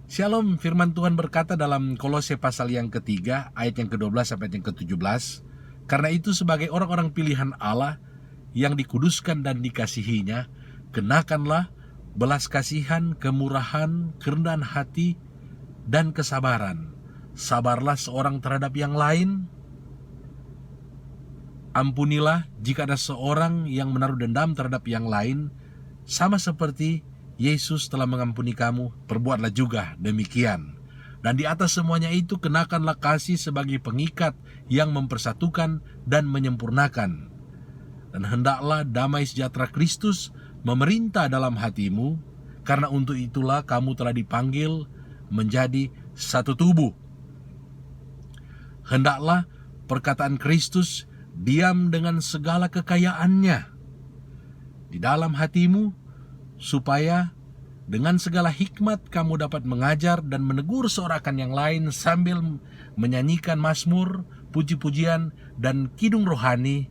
Shalom, firman Tuhan berkata dalam Kolose pasal yang ketiga, ayat yang ke-12 sampai yang ke-17. Karena itu sebagai orang-orang pilihan Allah yang dikuduskan dan dikasihinya, kenakanlah belas kasihan, kemurahan, kerendahan hati, dan kesabaran. Sabarlah seorang terhadap yang lain. Ampunilah jika ada seorang yang menaruh dendam terhadap yang lain, sama seperti Yesus telah mengampuni kamu, perbuatlah juga demikian. Dan di atas semuanya itu kenakanlah kasih sebagai pengikat yang mempersatukan dan menyempurnakan. Dan hendaklah damai sejahtera Kristus memerintah dalam hatimu, karena untuk itulah kamu telah dipanggil menjadi satu tubuh. Hendaklah perkataan Kristus diam dengan segala kekayaannya di dalam hatimu, supaya dengan segala hikmat kamu dapat mengajar dan menegur seorang yang lain sambil menyanyikan mazmur, puji-pujian, dan kidung rohani,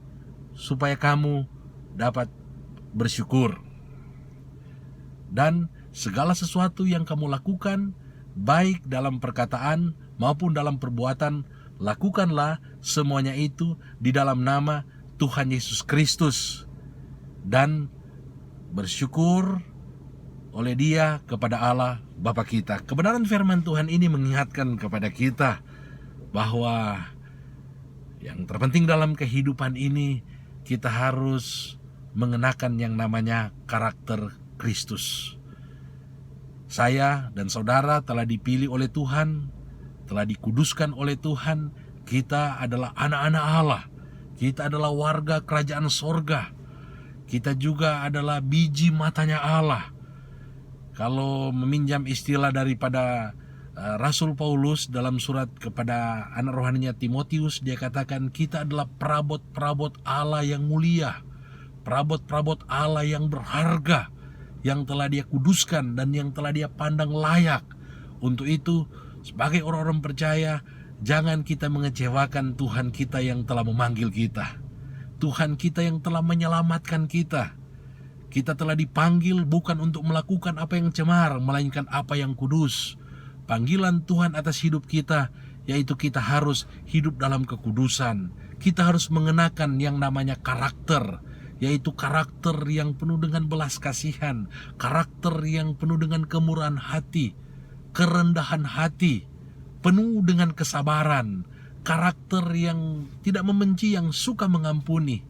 supaya kamu dapat bersyukur. Dan segala sesuatu yang kamu lakukan, baik dalam perkataan maupun dalam perbuatan, lakukanlah semuanya itu di dalam nama Tuhan Yesus Kristus, dan bersyukur oleh Dia kepada Allah Bapa kita. Kebenaran firman Tuhan ini mengingatkan kepada kita bahwa yang terpenting dalam kehidupan ini, kita harus mengenakan yang namanya karakter Kristus. Saya dan saudara telah dipilih oleh Tuhan, telah dikuduskan oleh Tuhan. Kita adalah anak-anak Allah. Kita adalah warga kerajaan sorga. Kita juga adalah biji matanya Allah. Kalau meminjam istilah daripada Rasul Paulus dalam surat kepada anak rohaninya Timotius, dia katakan kita adalah perabot-perabot Allah yang mulia, perabot-perabot Allah yang berharga, yang telah Dia kuduskan dan yang telah Dia pandang layak. Untuk itu, sebagai orang-orang percaya, jangan kita mengecewakan Tuhan kita yang telah memanggil kita, Tuhan kita yang telah menyelamatkan kita. Kita telah dipanggil bukan untuk melakukan apa yang cemar, melainkan apa yang kudus. Panggilan Tuhan atas hidup kita, yaitu kita harus hidup dalam kekudusan. Kita harus mengenakan yang namanya karakter, yaitu karakter yang penuh dengan belas kasihan, karakter yang penuh dengan kemurahan hati, kerendahan hati, penuh dengan kesabaran, karakter yang tidak membenci, yang suka mengampuni.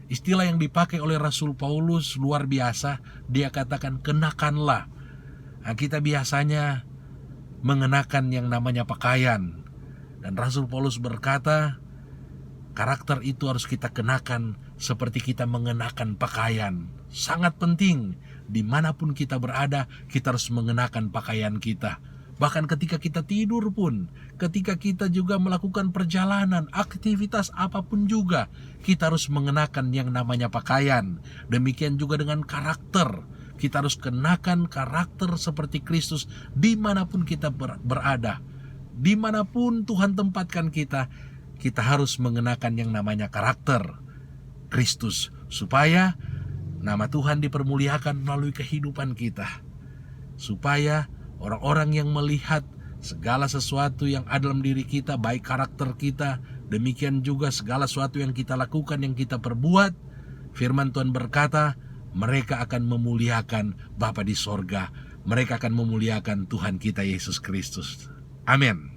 Istilah yang dipakai oleh Rasul Paulus luar biasa. Dia katakan kenakanlah. Nah, kita biasanya mengenakan yang namanya pakaian, dan Rasul Paulus berkata karakter itu harus kita kenakan seperti kita mengenakan pakaian. Sangat penting, dimanapun kita berada, kita harus mengenakan pakaian kita. Bahkan ketika kita tidur pun, ketika kita juga melakukan perjalanan, aktivitas apapun juga, kita harus mengenakan yang namanya pakaian. Demikian juga dengan karakter. Kita harus kenakan karakter seperti Kristus dimanapun kita berada. Dimanapun Tuhan tempatkan kita, kita harus mengenakan yang namanya karakter Kristus, supaya nama Tuhan dipermuliakan melalui kehidupan kita. Supaya orang-orang yang melihat segala sesuatu yang ada dalam diri kita, baik karakter kita, demikian juga segala sesuatu yang kita lakukan, yang kita perbuat, firman Tuhan berkata, mereka akan memuliakan Bapa di sorga. Mereka akan memuliakan Tuhan kita Yesus Kristus. Amin.